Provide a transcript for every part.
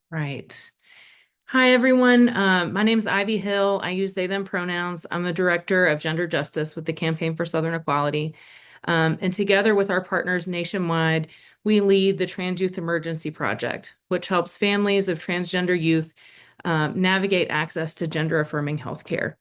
Right. Hi, everyone. My name is Ivy Hill. I use they, them pronouns. I'm the Director of Gender Justice with the Campaign for Southern Equality. And together with our partners nationwide, we lead the Trans Youth Emergency Project, which helps families of transgender youth navigate access to gender-affirming healthcare.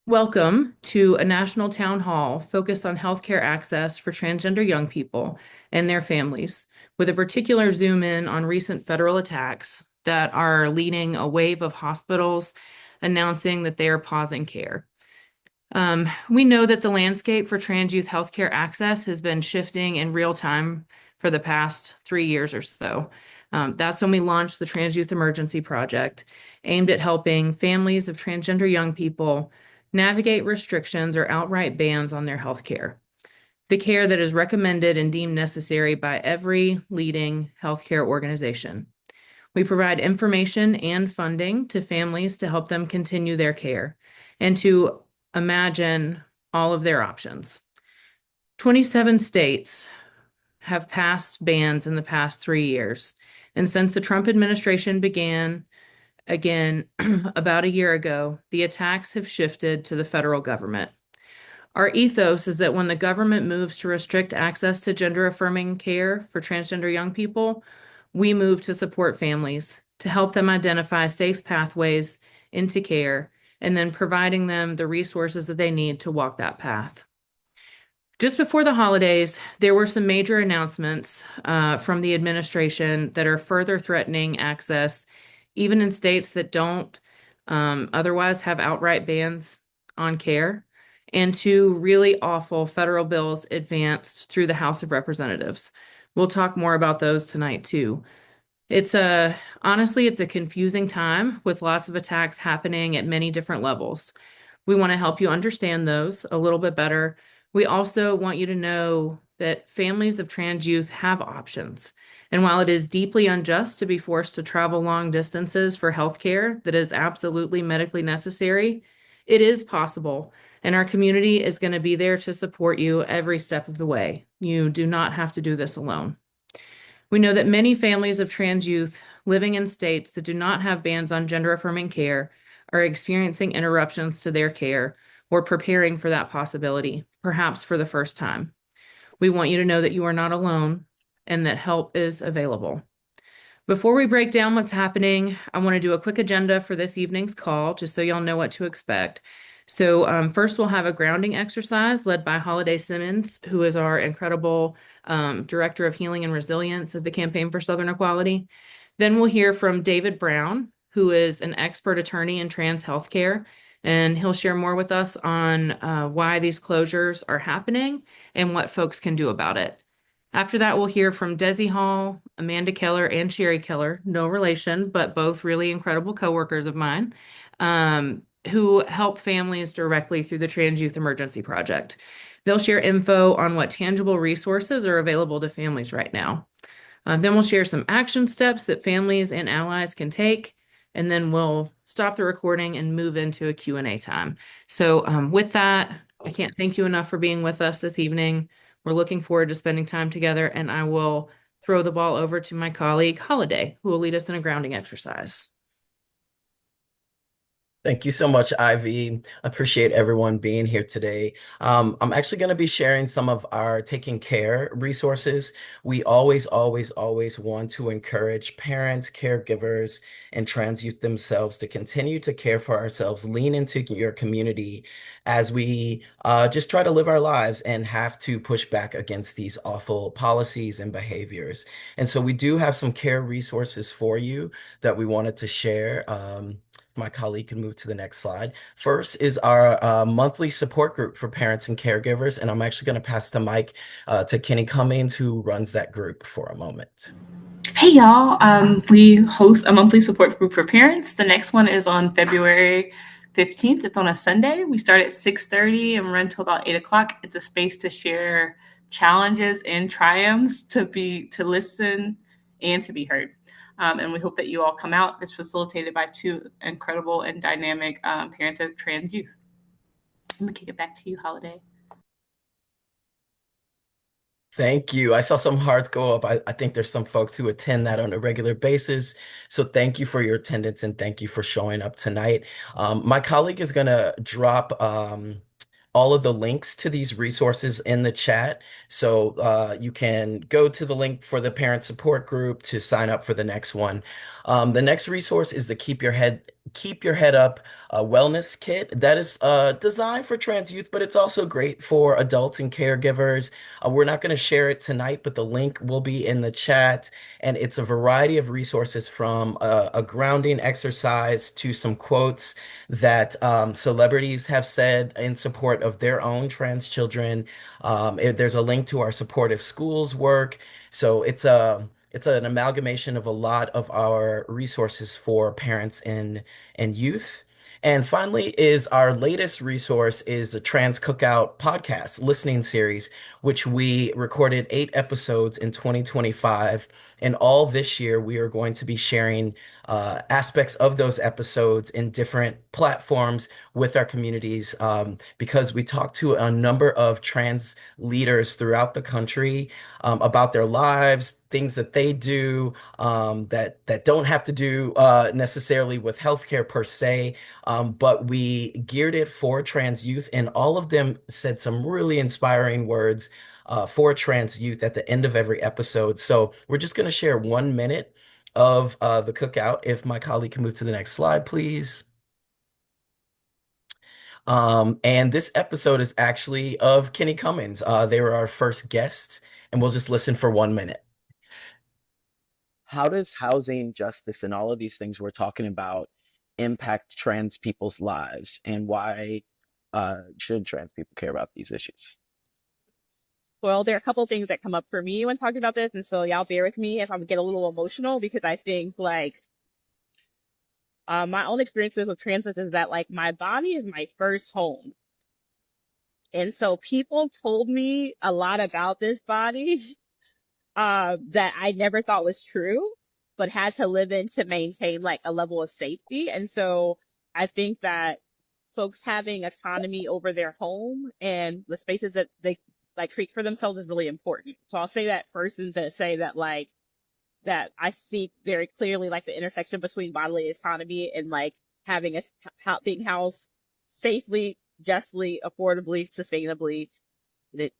Welcome to a national town hall focused on healthcare access for transgender young people and their families, with a particular zoom in on recent federal attacks that are leading a wave of hospitals announcing that they are pausing care. We know that the landscape for trans youth healthcare access has been shifting in real time for the past 3 years or so. That's when we launched the Trans Youth Emergency Project, aimed at helping families of transgender young people navigate restrictions or outright bans on their health care, the care that is recommended and deemed necessary by every leading healthcare organization. We provide information and funding to families to help them continue their care and to imagine all of their options. 27 states have passed bans in the past 3 years. And since the Trump administration began again about a year ago, the attacks have shifted to the federal government. Our ethos is that when the government moves to restrict access to gender affirming care for transgender young people, we move to support families to help them identify safe pathways into care and then providing them the resources that they need to walk that path. Just before the holidays, there were some major announcements from the administration that are further threatening access, even in states that don't otherwise have outright bans on care, and two really awful federal bills advanced through the House of Representatives. We'll talk more about those tonight, too. Honestly, it's a confusing time with lots of attacks happening at many different levels. We want to help you understand those a little bit better. We also want you to know that families of trans youth have options. And while it is deeply unjust to be forced to travel long distances for healthcare that is absolutely medically necessary, it is possible. And our community is going to be there to support you every step of the way. You do not have to do this alone. We know that many families of trans youth living in states that do not have bans on gender affirming care are experiencing interruptions to their care or preparing for that possibility, perhaps for the first time. We want you to know that you are not alone and that help is available. Before we break down what's happening, I want to do a quick agenda for this evening's call, just so y'all know what to expect. So first, we'll have a grounding exercise led by Holiday Simmons, who is our incredible Director of Healing and Resilience at the Campaign for Southern Equality. Then we'll hear from David Brown, who is an expert attorney in trans healthcare, and he'll share more with us on why these closures are happening and what folks can do about it. After that, we'll hear from Desi Hall, Amanda Keller, and Sherry Keller, no relation, but both really incredible coworkers of mine, who help families directly through the Trans Youth Emergency Project. They'll share info on what tangible resources are available to families right now. Then we'll share some action steps that families and allies can take, and then we'll stop the recording and move into a Q&A time. So with that, I can't thank you enough for being with us this evening. We're looking forward to spending time together, and I will throw the ball over to my colleague, Holiday, who will lead us in a grounding exercise. Thank you so much, Ivy. Appreciate everyone being here today. I'm actually going to be sharing some of our taking care resources. We always want to encourage parents, caregivers, and trans youth themselves to continue to care for ourselves, lean into your community as we just try to live our lives and have to push back against these awful policies and behaviors. And so we do have some care resources for you that we wanted to share. My colleague can move to the next slide. First is our monthly support group for parents and caregivers, and I'm actually going to pass the mic to Kenny Cummings, who runs that group for a moment. Hey y'all, we host a monthly support group for parents. The next one is on February 15th. It's on a Sunday. We start at 6:30 and run till about 8 o'clock. It's a space to share challenges and triumphs, to listen and to be heard. And we hope that you all come out. It's facilitated by two incredible and dynamic parents of trans youth. Let me kick it back to you, Holiday. Thank you. I saw some hearts go up. I think there's some folks who attend that on a regular basis. So thank you for your attendance and thank you for showing up tonight. My colleague is going to drop all of the links to these resources in the chat. So you can go to the link for the parent support group to sign up for the next one. The next resource is the Keep Your Head Up wellness kit. That is designed for trans youth, but it's also great for adults and caregivers. We're not going to share it tonight, but the link will be in the chat. And it's a variety of resources from a grounding exercise to some quotes that celebrities have said in support of their own trans children. There's a link to our supportive schools work. So it's an amalgamation of a lot of our resources for parents and youth. And finally, is our latest resource is the Trans Cookout podcast listening series, which we recorded 8 episodes in 2025. And all this year, we are going to be sharing aspects of those episodes in different platforms with our communities because we talked to a number of trans leaders throughout the country about their lives, things that they do that don't have to do necessarily with healthcare per se, but we geared it for trans youth, and all of them said some really inspiring words for trans youth at the end of every episode. So we're just going to share 1 minute of the cookout. If my colleague can move to the next slide, please. And this episode is actually of Kenny Cummins. They were our first guest, and we'll just listen for 1 minute. How does housing justice and all of these things we're talking about impact trans people's lives, and why should trans people care about these issues? Well, there are a couple of things that come up for me when talking about this, and so y'all bear with me if I get a little emotional because I think my own experiences with trans is that my body is my first home. And so people told me a lot about this body that I never thought was true, but had to live in to maintain a level of safety. And so I think that folks having autonomy over their home and the spaces that they create for themselves is really important. So I'll say that first, and to say that that I see very clearly the intersection between bodily autonomy and having being housed safely, justly, affordably, sustainably.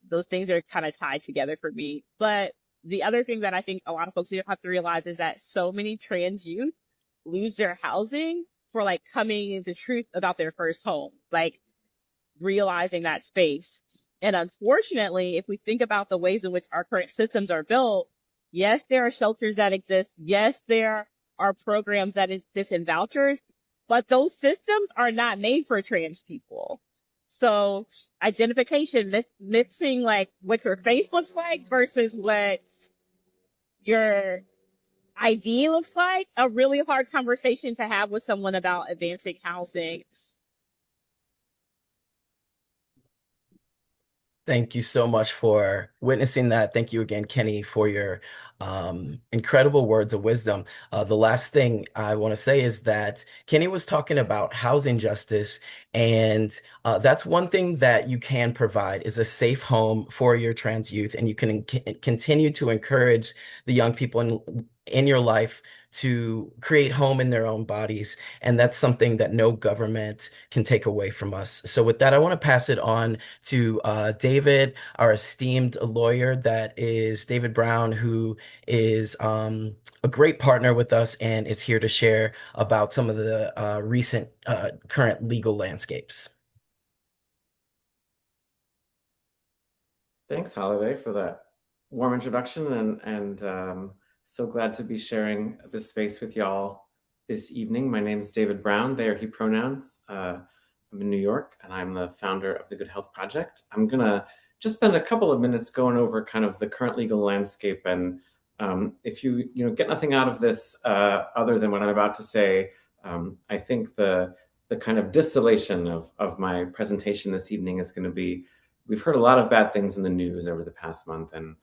Those things are kind of tied together for me. But the other thing that I think a lot of folks have to realize is that so many trans youth lose their housing for coming into truth about their first home, realizing that space. And unfortunately, if we think about the ways in which our current systems are built, yes, there are shelters that exist. Yes, there are programs that exist in vouchers, but those systems are not made for trans people. So identification, mixing what your face looks like versus what your ID looks like, a really hard conversation to have with someone about advancing housing. Thank you so much for witnessing that. Thank you again, Kenny, for your incredible words of wisdom. The last thing I want to say is that Kenny was talking about housing justice, and that's one thing that you can provide is a safe home for your trans youth, and you can continue to encourage the young people in your life to create home in their own bodies. And that's something that no government can take away from us. So with that, I want to pass it on to David, our esteemed lawyer, that is David Brown, who is a great partner with us and is here to share about some of the recent current legal landscapes. Thanks, Holiday, for that warm introduction, and so glad to be sharing this space with y'all this evening. My name is David Brown. They are he pronouns. I'm in New York, and I'm the founder of the Good Health Project. I'm gonna just spend a couple of minutes going over kind of the current legal landscape, and if you get nothing out of this other than what I'm about to say, I think the kind of distillation of my presentation this evening is going to be, we've heard a lot of bad things in the news over the past month, and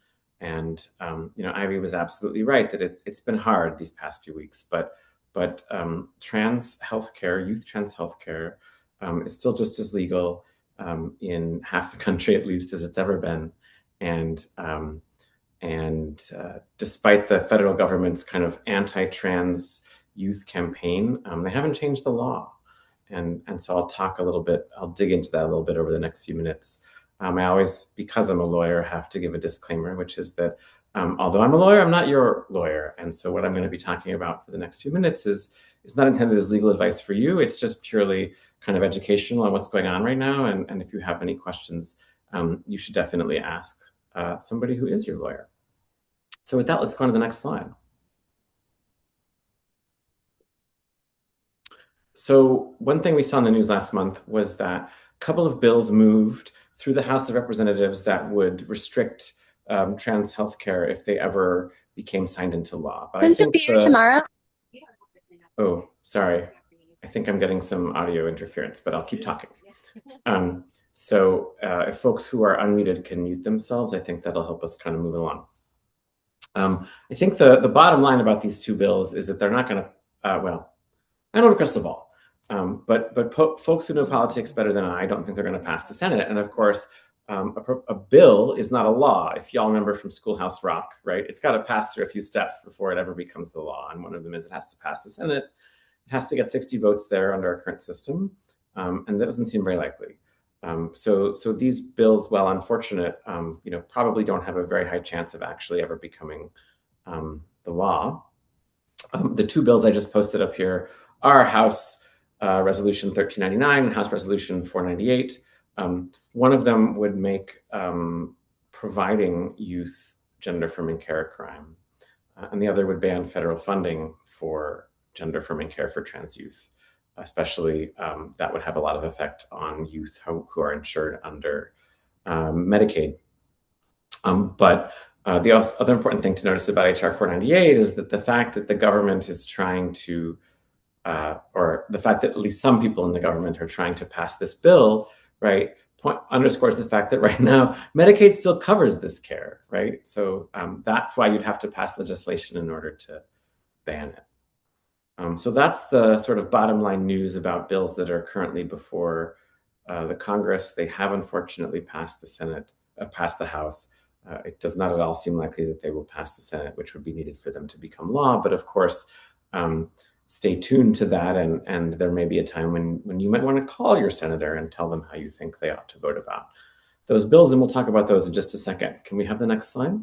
Ivy was absolutely right that it's been hard these past few weeks, but trans healthcare, youth trans healthcare, is still just as legal in half the country at least as it's ever been, and And despite the federal government's kind of anti-trans youth campaign, they haven't changed the law. And so I'll dig into that a little bit over the next few minutes. I always, because I'm a lawyer, have to give a disclaimer, which is that although I'm a lawyer, I'm not your lawyer. And so what I'm going to be talking about for the next few minutes is not intended as legal advice for you. It's just purely kind of educational on what's going on right now. And if you have any questions, you should definitely ask somebody who is your lawyer. So with that, let's go on to the next slide. So one thing we saw in the news last month was that a couple of bills moved through the House of Representatives that would restrict trans healthcare if they ever became signed into law. But I think tomorrow. Oh, sorry. I think I'm getting some audio interference, but I'll keep talking. So if folks who are unmuted can mute themselves, I think that'll help us kind of move along. I think the bottom line about these two bills is that they're not going to, well, I don't have a crystal ball, but folks who know politics better than I don't think they're going to pass the Senate. And of course, a bill is not a law. If y'all remember from Schoolhouse Rock, right? It's got to pass through a few steps before it ever becomes the law. And one of them is it has to pass the Senate. It has to get 60 votes there under our current system. And that doesn't seem very likely. So these bills, while unfortunate, probably don't have a very high chance of actually ever becoming the law. The two bills I just posted up here are House Resolution 1399 and House Resolution 498. One of them would make providing youth gender-affirming care a crime, and the other would ban federal funding for gender-affirming care for trans youth. Especially, that would have a lot of effect on youth who are insured under Medicaid. But the other important thing to notice about HR 498 is that the fact that the government is trying to, or the fact that at least some people in the government are trying to pass this bill, right, underscores the fact that right now Medicaid still covers this care, right? So that's why you'd have to pass legislation in order to ban it. So that's the sort of bottom line news about bills that are currently before the Congress. They have unfortunately passed the Senate, passed the House. It does not at all seem likely that they will pass the Senate, which would be needed for them to become law. But of course, stay tuned to that. And there may be a time when you might want to call your senator and tell them how you think they ought to vote about those bills. And we'll talk about those in just a second. Can we have the next slide?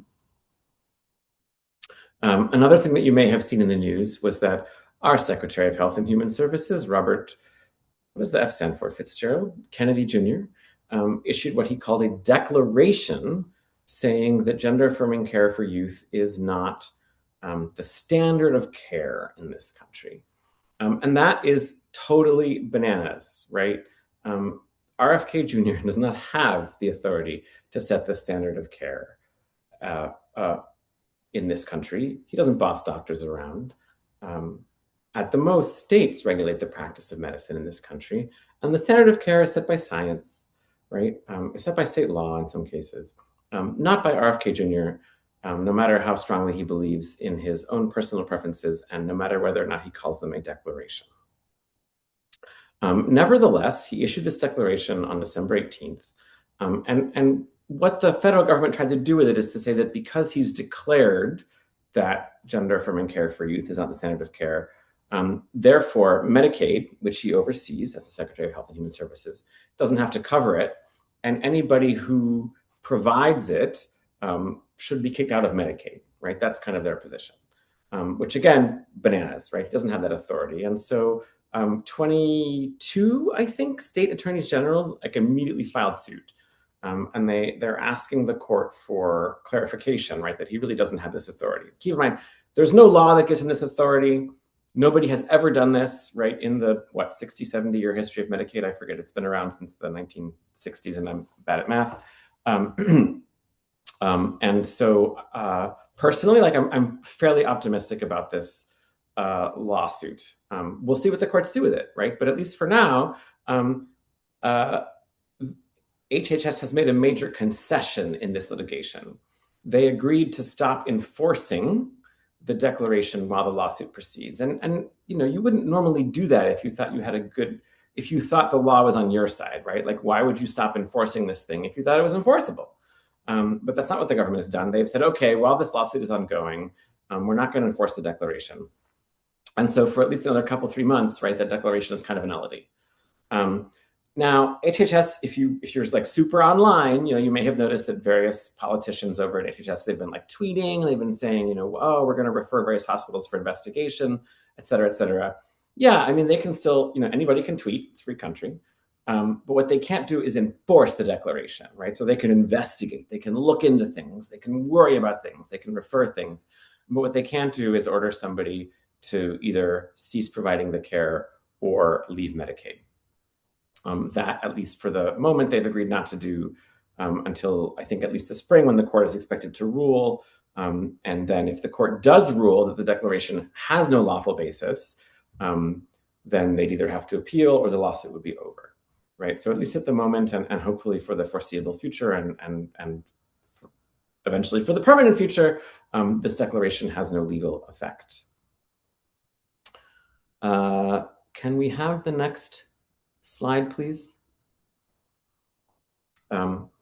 Another thing that you may have seen in the news was that our Secretary of Health and Human Services, Robert, what does the F stand for? Fitzgerald Kennedy Jr., issued what he called a declaration saying that gender-affirming care for youth is not the standard of care in this country. And that is totally bananas, right? RFK Jr. does not have the authority to set the standard of care in this country. He doesn't boss doctors around. At the most, states regulate the practice of medicine in this country, and the standard of care is set by science, right? It's set by state law in some cases, not by RFK Jr., no matter how strongly he believes in his own personal preferences, and no matter whether or not he calls them a declaration. Nevertheless, he issued this declaration on December 18th, and what the federal government tried to do with it is to say that because he's declared that gender-affirming care for youth is not the standard of care, therefore, Medicaid, which he oversees as the Secretary of Health and Human Services, doesn't have to cover it. And anybody who provides it should be kicked out of Medicaid, right? That's kind of their position, which again, bananas, right? He doesn't have that authority. And so 22, I think, state attorneys generals immediately filed suit. And they're asking the court for clarification, right? That he really doesn't have this authority. Keep in mind, there's no law that gives him this authority. Nobody has ever done this, right? In the, 60, 70-year history of Medicaid, I forget, it's been around since the 1960s, and I'm bad at math. And so personally, I'm fairly optimistic about this lawsuit. We'll see what the courts do with it, right? But at least for now, HHS has made a major concession in this litigation. They agreed to stop enforcing the declaration while the lawsuit proceeds. And you wouldn't normally do that if you thought you had if you thought the law was on your side, right? Like, why would you stop enforcing this thing if you thought it was enforceable? But that's not what the government has done. They've said, okay, while this lawsuit is ongoing, we're not going to enforce the declaration. And so for at least another couple, 3 months, right, that declaration is kind of a nullity. Now, HHS, if you're like super online, you may have noticed that various politicians over at HHS, they've been like tweeting, they've been saying, oh, we're going to refer various hospitals for investigation, et cetera, et cetera. Yeah, I mean, they can still, anybody can tweet, it's a free country. But what they can't do is enforce the declaration, right? So they can investigate, they can look into things, they can worry about things, they can refer things. But what they can't do is order somebody to either cease providing the care or leave Medicaid. That, at least for the moment, they've agreed not to do until I think at least the spring, when the court is expected to rule. And then if the court does rule that the declaration has no lawful basis, then they'd either have to appeal or the lawsuit would be over, right? So at least at the moment, and hopefully for the foreseeable future, and eventually for the permanent future, this declaration has no legal effect. Can we have the next slide, please?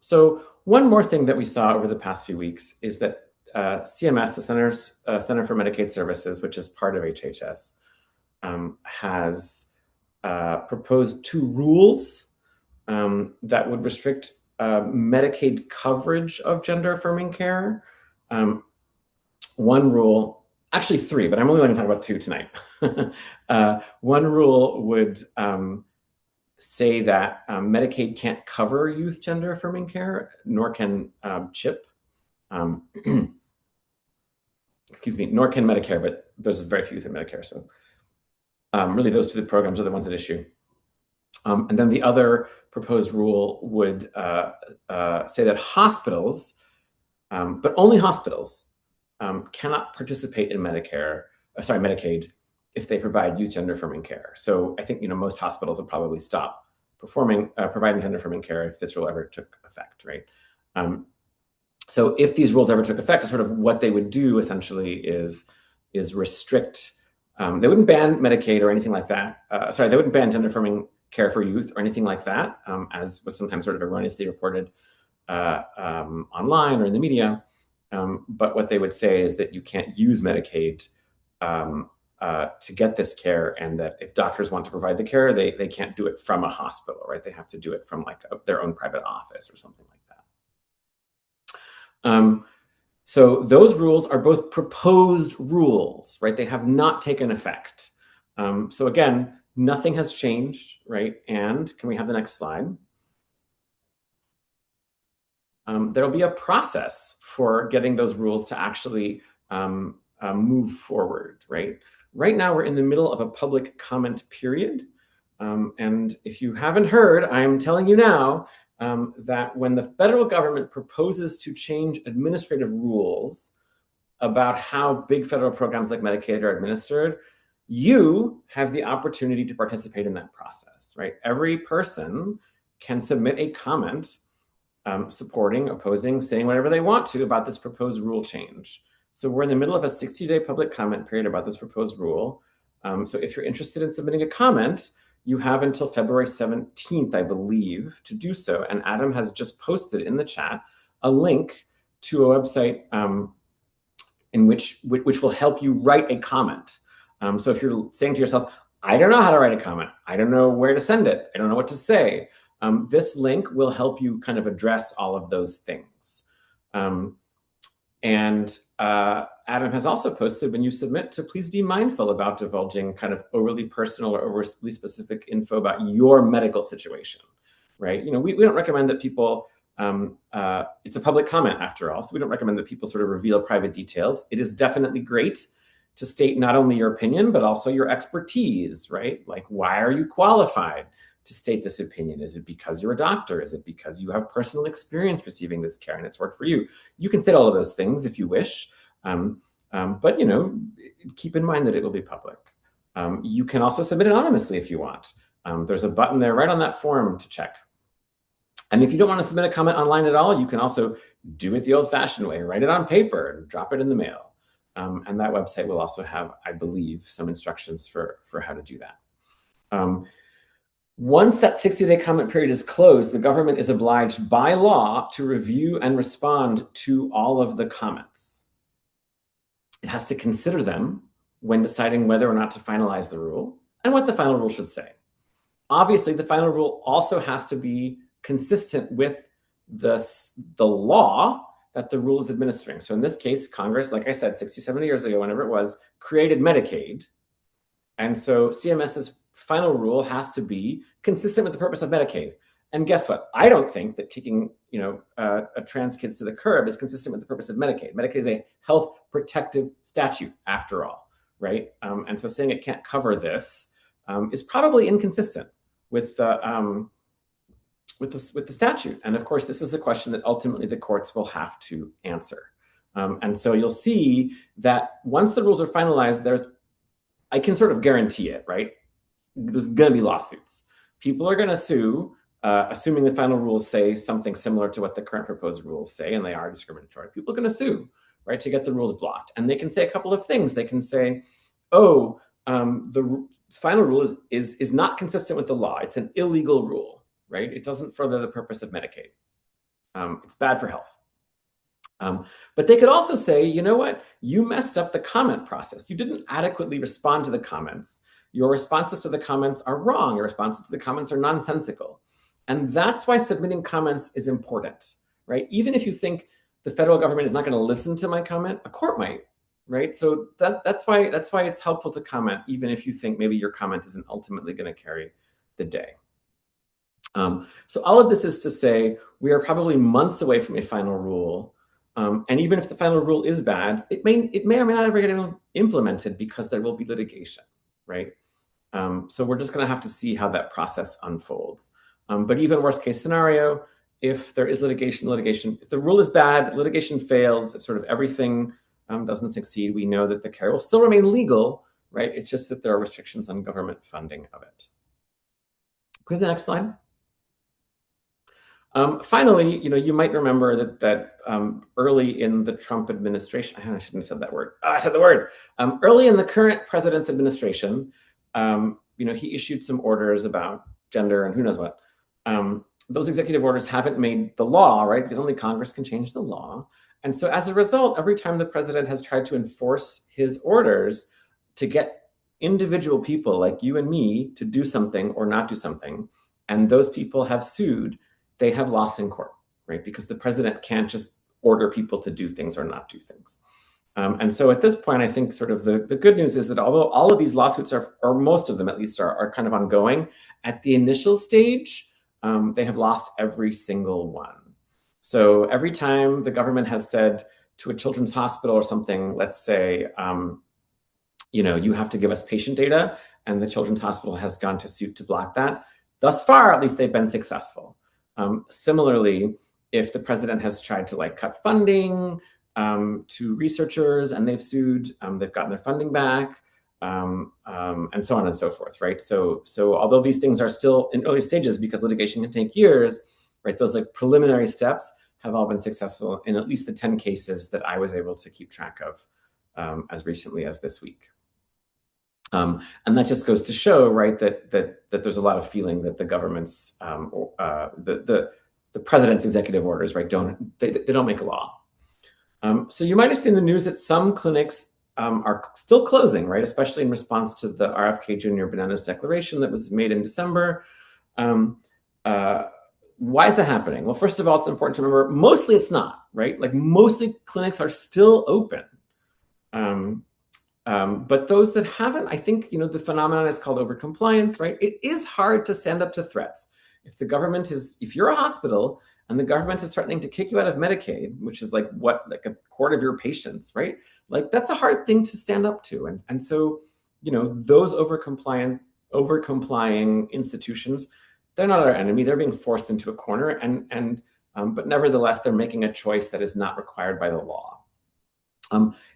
So one more thing that we saw over the past few weeks is that CMS, the Center for Medicaid Services, which is part of HHS, has proposed 2 rules that would restrict Medicaid coverage of gender-affirming care. One rule, actually 3, but I'm only going to talk about 2 tonight. One rule would say that Medicaid can't cover youth gender-affirming care, nor can CHIP. Excuse me, nor can Medicare, but there's very few within Medicare. So really those 2 programs are the ones at issue. And then the other proposed rule would say that hospitals, but only hospitals, cannot participate in Medicaid if they provide youth gender-affirming care. So I think most hospitals would probably stop providing gender-affirming care if this rule ever took effect, right? So if these rules ever took effect, sort of what they would do essentially is restrict. They wouldn't ban Medicaid or anything like that. They wouldn't ban gender-affirming care for youth or anything like that, as was sometimes sort of erroneously reported online or in the media. But what they would say is that you can't use Medicaid to get this care, and that if doctors want to provide the care, they can't do it from a hospital, right? They have to do it from like their own private office or something like that. So those rules are both proposed rules, right? They have not taken effect. So again, nothing has changed, right? And can we have the next slide? There'll be a process for getting those rules to actually move forward, right? Right now, we're in the middle of a public comment period. And if you haven't heard, I'm telling you now that when the federal government proposes to change administrative rules about how big federal programs like Medicaid are administered, you have the opportunity to participate in that process, right? Every person can submit a comment supporting, opposing, saying whatever they want to about this proposed rule change. So we're in the middle of a 60-day public comment period about this proposed rule. So if you're interested in submitting a comment, you have until February 17th, I believe, to do so. And Adam has just posted in the chat a link to a website in which will help you write a comment. So if you're saying to yourself, I don't know how to write a comment, I don't know where to send it, I don't know what to say, this link will help you kind of address all of those things. And Adam has also posted, when you submit, to please be mindful about divulging kind of overly personal or overly specific info about your medical situation, right? We don't recommend that people, it's a public comment after all, so we don't recommend that people sort of reveal private details. It is definitely great to state not only your opinion, but also your expertise, right? Like, why are you qualified to state this opinion? Is it because you're a doctor? Is it because you have personal experience receiving this care and it's worked for you? You can state all of those things if you wish, but keep in mind that it will be public. You can also submit anonymously if you want. There's a button there right on that form to check. And if you don't want to submit a comment online at all, you can also do it the old-fashioned way, write it on paper and drop it in the mail. And that website will also have, I believe, some instructions for how to do that. Once that 60-day comment period is closed, the government is obliged by law to review and respond to all of the comments. It has to consider them when deciding whether or not to finalize the rule and what the final rule should say. Obviously, the final rule also has to be consistent with the law that the rule is administering. So in this case, Congress, like I said, 60, 70 years ago, whenever it was, created Medicaid. And so CMS's final rule has to be consistent with the purpose of Medicaid. And guess what? I don't think that kicking trans kids to the curb is consistent with the purpose of Medicaid. Medicaid is a health protective statute, after all, right? And so saying it can't cover this is probably inconsistent with the statute. And of course, this is a question that ultimately the courts will have to answer. And so you'll see that once the rules are finalized, I can sort of guarantee it, right? There's going to be lawsuits. People are going to sue, assuming the final rules say something similar to what the current proposed rules say, and they are discriminatory. People are going to sue, right, to get the rules blocked. And they can say a couple of things. They can say, oh, the final rule is not consistent with the law. It's an illegal rule, right? It doesn't further the purpose of Medicaid. It's bad for health. But they could also say, you know what? You messed up the comment process. You didn't adequately respond to the comments. Your responses to the comments are wrong. Your responses to the comments are nonsensical. And that's why submitting comments is important, right? Even if you think the federal government is not going to listen to my comment, a court might, right? So that's why it's helpful to comment, even if you think maybe your comment isn't ultimately going to carry the day. So all of this is to say we are probably months away from a final rule. And even if the final rule is bad, it may or may not ever get implemented because there will be litigation, right? So we're just going to have to see how that process unfolds. But even worst case scenario, if there is litigation, if the rule is bad, litigation fails, if sort of everything doesn't succeed, we know that the care will still remain legal, right? It's just that there are restrictions on government funding of it. Can we have the next slide? Finally, you might remember that early in the Trump administration, I shouldn't have said that word. I said the word. Early in the current president's administration, he issued some orders about gender and who knows what. Those executive orders haven't made the law, right? Because only Congress can change the law. And so as a result, every time the president has tried to enforce his orders to get individual people like you and me to do something or not do something, and those people have sued, they have lost in court, right? Because the president can't just order people to do things or not do things. And so at this point, I think sort of the good news is that although all of these lawsuits are, or most of them at least, are kind of ongoing, at the initial stage, they have lost every single one. So every time the government has said to a children's hospital or something, let's say, you have to give us patient data, and the children's hospital has gone to suit to block that, thus far, at least they've been successful. Similarly, if the president has tried to cut funding to researchers and they've sued, they've gotten their funding back, and so on and so forth, right? So although these things are still in early stages because litigation can take years, right? Those preliminary steps have all been successful in at least the 10 cases that I was able to keep track of as recently as this week. And that just goes to show, right, that there's a lot of feeling that the government's, the president's executive orders, right, they don't make a law. So you might have seen in the news that some clinics are still closing, right, especially in response to the RFK Jr. Bananas Declaration that was made in December. Why is that happening? Well, first of all, it's important to remember, mostly it's not, right? Mostly clinics are still open. But those that haven't, I think, the phenomenon is called overcompliance, right? It is hard to stand up to threats. If you're a hospital and the government is threatening to kick you out of Medicaid, which is a quarter of your patients, right? That's a hard thing to stand up to. And so, those overcomplying institutions, they're not our enemy. They're being forced into a corner. But nevertheless, they're making a choice that is not required by the law.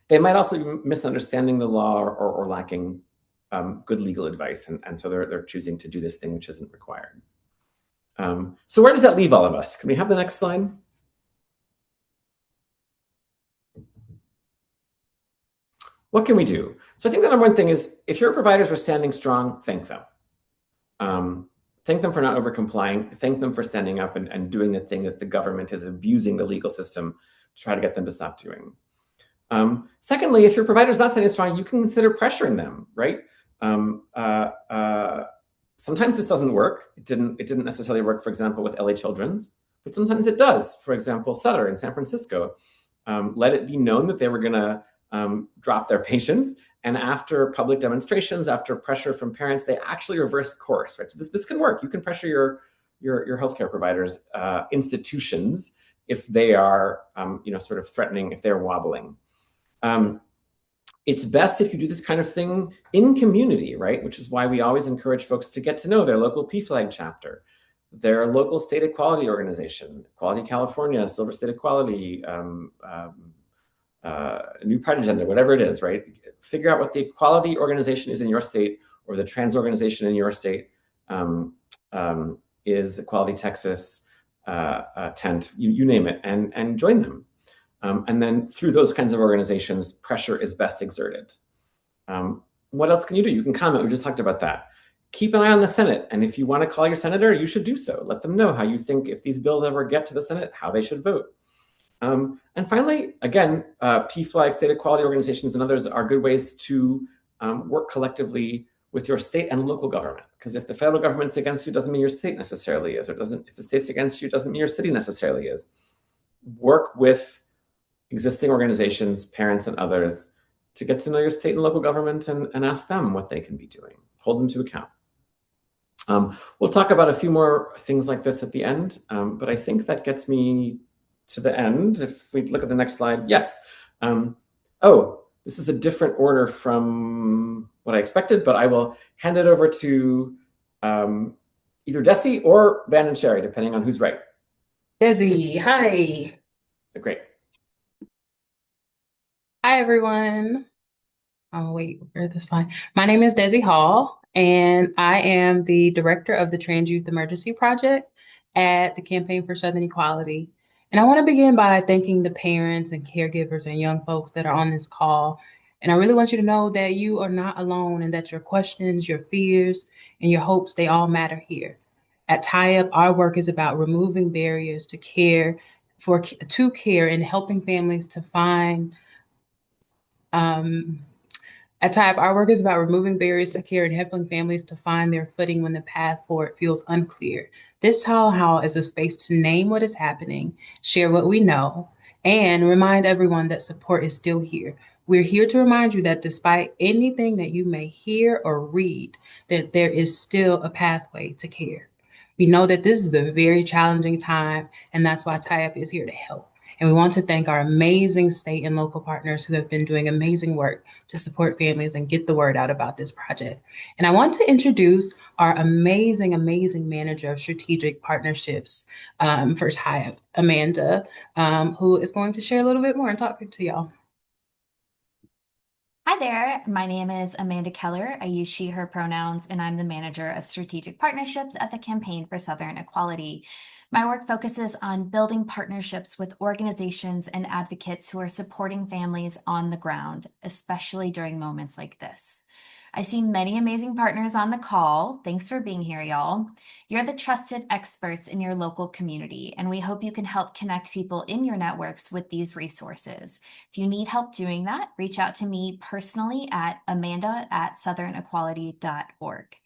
They might also be misunderstanding the law or lacking good legal advice. And so they're choosing to do this thing which isn't required. So where does that leave all of us? Can we have the next slide? What can we do? So I think the number one thing is, if your providers are standing strong, thank them. Thank them for not over complying. Thank them for standing up and doing the thing that the government is abusing the legal system to try to get them to stop doing. Secondly, if your provider's not satisfying, you can consider pressuring them, right? Sometimes this doesn't work. It didn't necessarily work, for example, with LA Children's, but sometimes it does. For example, Sutter in San Francisco, let it be known that they were gonna drop their patients, and after public demonstrations, after pressure from parents, they actually reversed course, right? So this can work. You can pressure your healthcare providers, institutions, if they are, sort of threatening, if they're wobbling. It's best if you do this kind of thing in community, right? Which is why we always encourage folks to get to know their local PFLAG chapter, their local state equality organization, Equality California, Silver State Equality, New Pride Agenda, whatever it is, right? Figure out what the equality organization is in your state, or the trans organization in your state is Equality Texas, Tent, you name it, and join them. And then through those kinds of organizations, pressure is best exerted. What else can you do? You can comment. We just talked about that. Keep an eye on the Senate. And if you want to call your senator, you should do so. Let them know how you think, if these bills ever get to the Senate, how they should vote. And finally, again, PFLAG, state equality organizations, and others are good ways to work collectively with your state and local government. Because if the federal government's against you, doesn't mean your state necessarily is, or if the state's against you, doesn't mean your city necessarily is. Work with existing organizations, parents, and others to get to know your state and local government and ask them what they can be doing. Hold them to account. We'll talk about a few more things like this at the end, but I think that gets me to the end. If we look at the next slide, yes. This is a different order from what I expected, but I will hand it over to either Desi or Van and Sherry, depending on who's right. Desi, hi. Great. Hi, everyone. Oh, wait, where's the slide? My name is Desi Hall, and I am the director of the Trans Youth Emergency Project at the Campaign for Southern Equality. And I want to begin by thanking the parents and caregivers and young folks that are on this call. And I really want you to know that you are not alone, and that your questions, your fears, and your hopes, they all matter here. At TIUP, our work is about removing barriers to care and helping families to find At TIUP, our work is about removing barriers to care and helping families to find their footing when the path forward feels unclear. This town hall is a space to name what is happening, share what we know, and remind everyone that support is still here. We're here to remind you that despite anything that you may hear or read, that there is still a pathway to care. We know that this is a very challenging time, and that's why TIUP is here to help. And we want to thank our amazing state and local partners who have been doing amazing work to support families and get the word out about this project. And I want to introduce our amazing, amazing manager of strategic partnerships for TIUP, Amanda, who is going to share a little bit more and talk to y'all. Hi there, my name is Amanda Keller. I use she, her pronouns, and I'm the manager of strategic partnerships at the Campaign for Southern Equality. My work focuses on building partnerships with organizations and advocates who are supporting families on the ground, especially during moments like this. I see many amazing partners on the call. Thanks for being here, y'all. You're the trusted experts in your local community, and we hope you can help connect people in your networks with these resources. If you need help doing that, reach out to me personally at amanda@southernequality.org.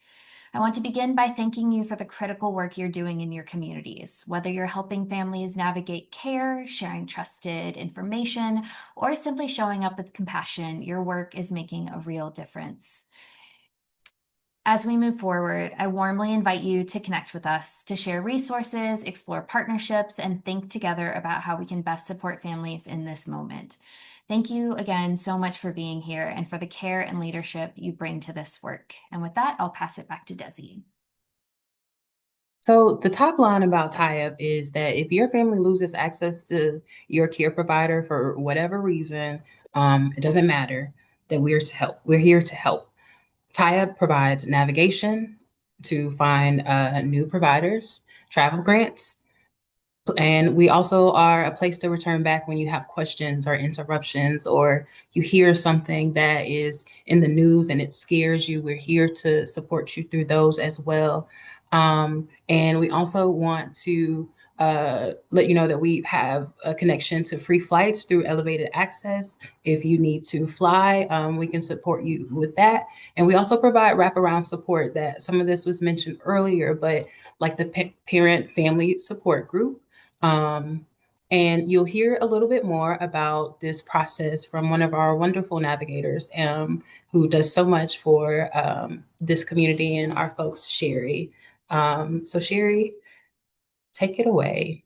I want to begin by thanking you for the critical work you're doing in your communities. Whether you're helping families navigate care, sharing trusted information, or simply showing up with compassion, your work is making a real difference. As we move forward, I warmly invite you to connect with us, to share resources, explore partnerships, and think together about how we can best support families in this moment. Thank you again so much for being here and for the care and leadership you bring to this work. And with that, I'll pass it back to Desi. So the top line about TIUP is that if your family loses access to your care provider for whatever reason, it doesn't matter, that we're to help. We're here to help. TIUP provides navigation to find new providers, travel grants, and we also are a place to return back when you have questions or interruptions, or you hear something that is in the news and it scares you. We're here to support you through those as well. And we also want to let you know that we have a connection to free flights through elevated access. If you need to fly, we can support you with that. And we also provide wraparound support that some of this was mentioned earlier, but like the parent family support group. And you'll hear a little bit more about this process from one of our wonderful navigators, who does so much for this community and our folks, Sherry. So Sherry, take it away.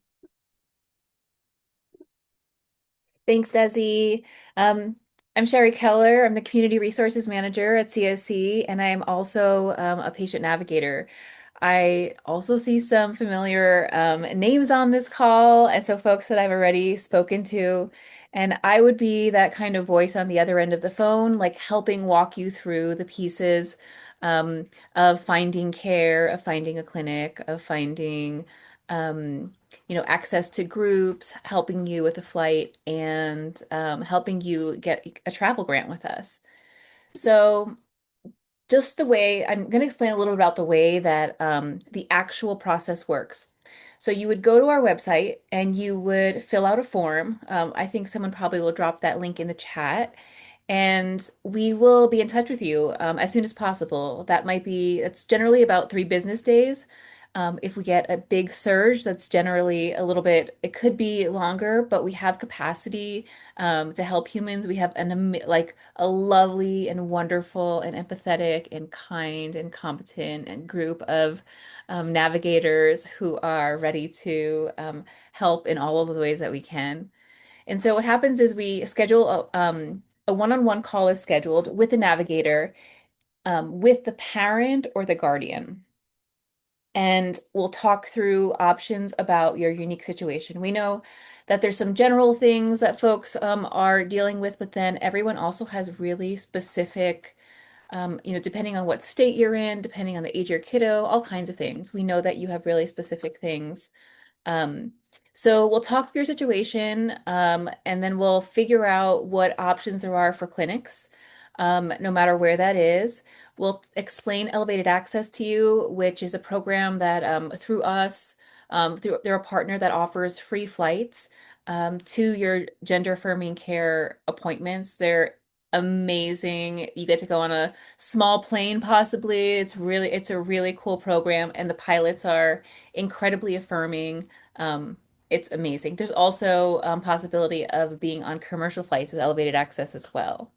Thanks, Desi. Um, I'm Sherry Keller. I'm the Community Resources Manager at CSC, and I am also a patient navigator. I also see some familiar names on this call, and so folks that I've already spoken to. And I would be that kind of voice on the other end of the phone, like helping walk you through the pieces um, of finding care, of finding a clinic, of finding access to groups, helping you with a flight, and helping you get a travel grant with us. So just the way I'm going to explain a little about the way that the actual process works. So you would go to our website and you would fill out a form. I think someone probably will drop that link in the chat, and we will be in touch with you as soon as possible. It's generally about 3 business days. If we get a big surge, that's generally a little bit, it could be longer, but we have capacity to help humans. We have like a lovely and wonderful and empathetic and kind and competent and group of navigators who are ready to help in all of the ways that we can. And so what happens is we schedule a one-on-one call is scheduled with the navigator, with the parent or the guardian. And we'll talk through options about your unique situation. We know that there's some general things that folks are dealing with, but then everyone also has really specific, depending on what state you're in, depending on the age of your kiddo, all kinds of things. We know that you have really specific things. Um, so we'll talk through your situation, and then we'll figure out what options there are for clinics, no matter where that is. We'll explain Elevated Access to you, which is a program that through us, they're a partner that offers free flights to your gender-affirming care appointments. They're amazing. You get to go on a small plane, possibly. It's a really cool program, and the pilots are incredibly affirming. Um, it's amazing. There's also possibility of being on commercial flights with elevated access as well.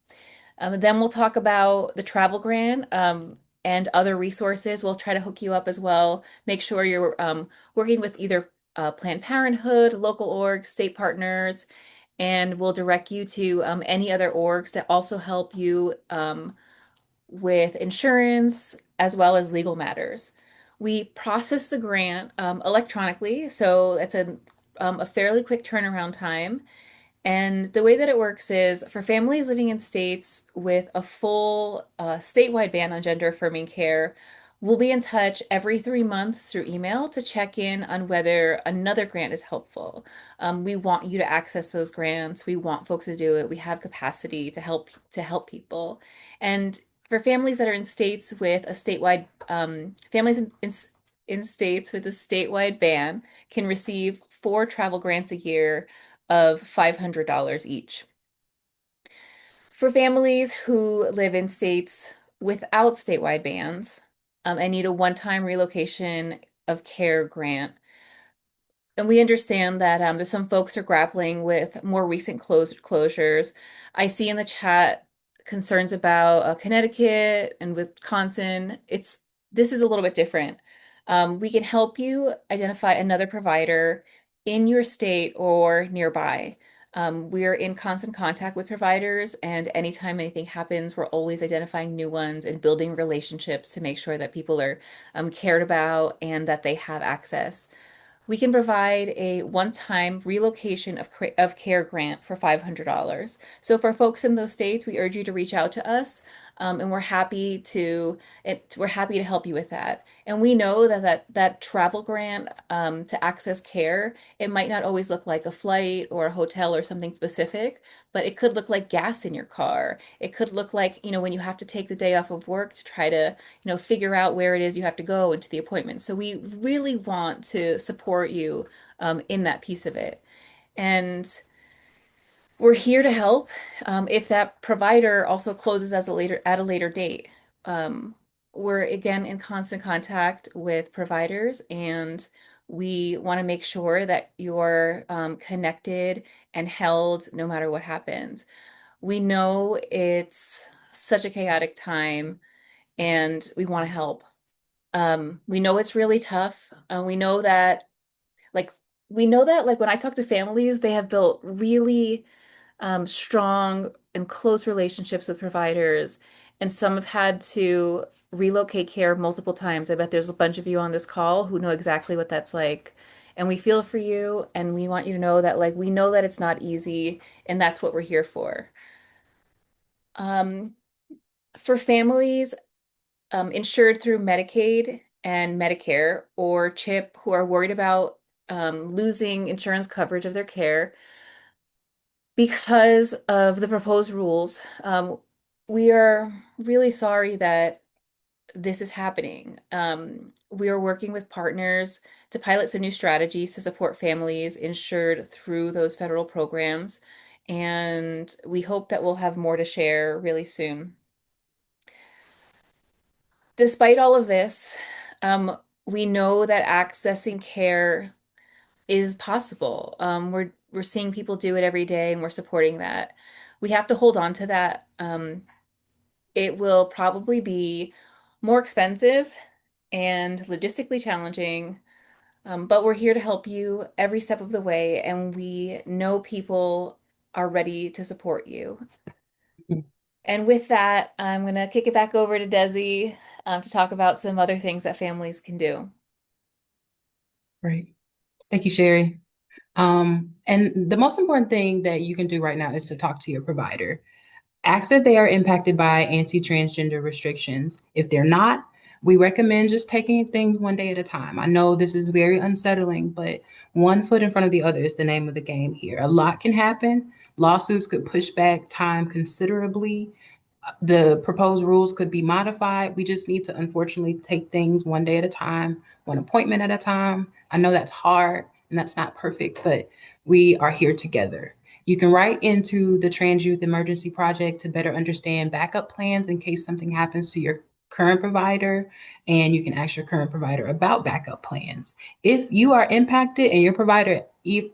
Then we'll talk about the travel grant and other resources. We'll try to hook you up as well. Make sure you're working with either Planned Parenthood, local orgs, state partners, and we'll direct you to any other orgs that also help you with insurance as well as legal matters. We process the grant electronically, so it's a fairly quick turnaround time. And the way that it works is for families living in states with a full statewide ban on gender affirming care, we'll be in touch every 3 months through email to check in on whether another grant is helpful. We want you to access those grants. We want folks to do it. We have capacity to help people. And for families that are in states with a statewide families in states with a statewide ban can receive 4 travel grants a year of $500 each. For families who live in states without statewide bans and need a one-time relocation of care grant, and we understand that there's some folks are grappling with more recent closures. I see in the chat concerns about Connecticut and Wisconsin. This is a little bit different. We can help you identify another provider in your state or nearby. We are in constant contact with providers, and anytime anything happens, we're always identifying new ones and building relationships to make sure that people are cared about and that they have access. We can provide a one-time relocation of care grant for $500. So for folks in those states, we urge you to reach out to us. And we're happy to help you with that. And we know that travel grant to access care, it might not always look like a flight or a hotel or something specific, but it could look like gas in your car. It could look like, when you have to take the day off of work to try to, figure out where it is you have to go into the appointment. So we really want to support you in that piece of it. And we're here to help if that provider also closes at a later date. Um, we're again in constant contact with providers, and we want to make sure that you're connected and held no matter what happens. We know it's such a chaotic time, and we want to help. We know it's really tough. Like, we know that, like, when I talk to families, they have built really strong and close relationships with providers, and some have had to relocate care multiple times. I bet there's a bunch of you on this call who know exactly what that's like. And we feel for you, and we want you to know that, like, we know that it's not easy, and that's what we're here for. Um, for families insured through Medicaid and Medicare or CHIP who are worried about losing insurance coverage of their care, because of the proposed rules, we are really sorry that this is happening. We are working with partners to pilot some new strategies to support families insured through those federal programs, and we hope that we'll have more to share really soon. Despite all of this, we know that accessing care is possible. We're seeing people do it every day, and we're supporting that. We have to hold on to that. It will probably be more expensive and logistically challenging, but we're here to help you every step of the way, and we know people are ready to support you. And with that, I'm going to kick it back over to Desi to talk about some other things that families can do. Great. Thank you, Sherry. And the most important thing that you can do right now is to talk to your provider. Ask if they are impacted by anti-transgender restrictions. If they're not, we recommend just taking things one day at a time. I know this is very unsettling, but one foot in front of the other is the name of the game here. A lot can happen. Lawsuits could push back time considerably. The proposed rules could be modified. We just need to unfortunately take things one day at a time, one appointment at a time. I know that's hard and that's not perfect, but we are here together. You can write into the Trans Youth Emergency Project to better understand backup plans in case something happens to your current provider, and you can ask your current provider about backup plans. If you are impacted and your provider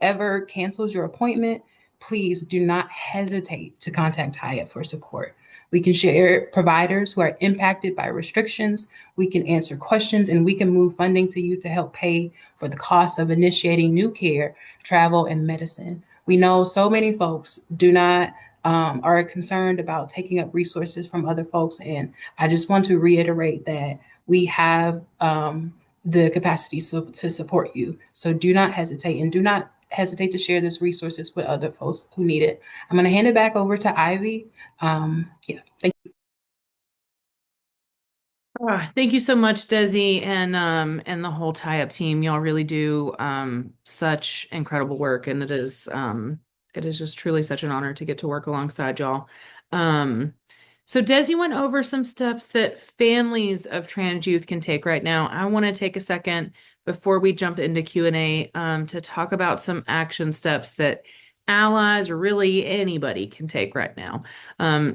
ever cancels your appointment, please do not hesitate to contact HIAP for support. We can share providers who are impacted by restrictions. We can answer questions, and we can move funding to you to help pay for the cost of initiating new care, travel, and medicine. We know so many folks are concerned about taking up resources from other folks, and I just want to reiterate that we have the capacity to support you. So do not hesitate, and do not hesitate to share these resources with other folks who need it. I'm going to hand it back over to Ivy. Thank you. Thank you so much, Desi, and the whole tie-up team. Y'all really do such incredible work, and it is just truly such an honor to get to work alongside y'all. So Desi went over some steps that families of trans youth can take right now. I want to take a second before we jump into Q&A to talk about some action steps that allies or really anybody can take right now.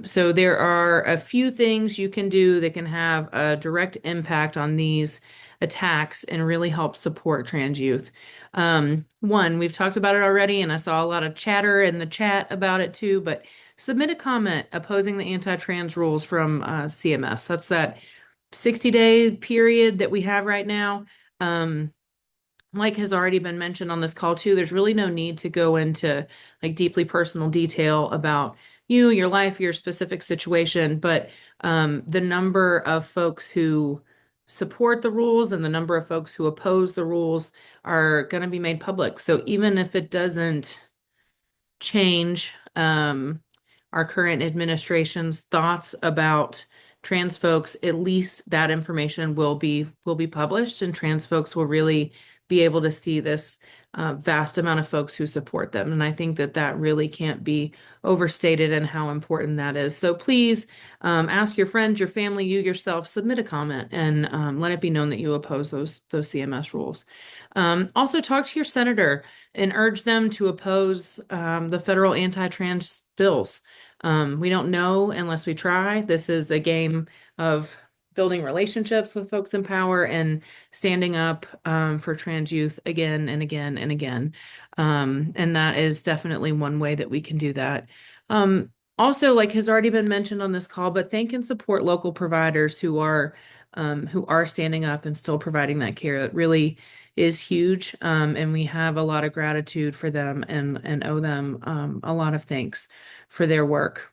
So there are a few things you can do that can have a direct impact on these attacks and really help support trans youth. One, we've talked about it already, and I saw a lot of chatter in the chat about it too, but submit a comment opposing the anti-trans rules from CMS. That's that 60-day period that we have right now. Like has already been mentioned on this call too, there's really no need to go into like deeply personal detail about you, your life, your specific situation, but the number of folks who support the rules and the number of folks who oppose the rules are going to be made public. So even if it doesn't change our current administration's thoughts about trans folks, at least that information will be published, and trans folks will really be able to see this vast amount of folks who support them. And I think that that really can't be overstated and how important that is. So please ask your friends, your family, you yourself, submit a comment and let it be known that you oppose those CMS rules. Also talk to your senator and urge them to oppose the federal anti-trans bills. We don't know unless we try. This is a game of building relationships with folks in power and standing up for trans youth again and again and again. And that is definitely one way that we can do that. Also, like has already been mentioned on this call, but thank and support local providers who are standing up and still providing that care. It really is huge. And we have a lot of gratitude for them and owe them a lot of thanks for their work.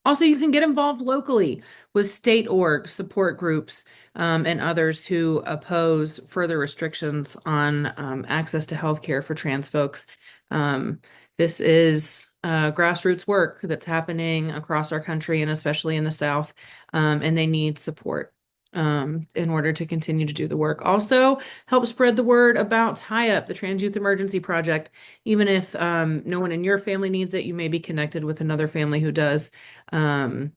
Also, you can get involved locally with state org support groups and others who oppose further restrictions on access to healthcare for trans folks. This is grassroots work that's happening across our country and especially in the South, and they need support in order to continue to do the work. Also, help spread the word about TIE Up, the Trans Youth Emergency Project. Even if no one in your family needs it, you may be connected with another family who does. And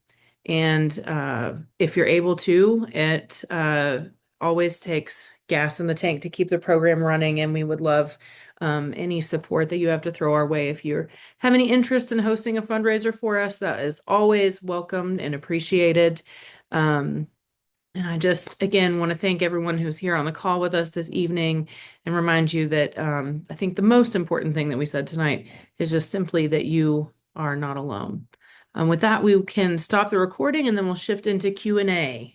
if you're able to, it always takes gas in the tank to keep the program running, and we would love any support that you have to throw our way. If you have any interest in hosting a fundraiser for us, that is always welcomed and appreciated. And I just, again, want to thank everyone who's here on the call with us this evening and remind you that I think the most important thing that we said tonight is just simply that you are not alone. With that, we can stop the recording and then we'll shift into Q&A.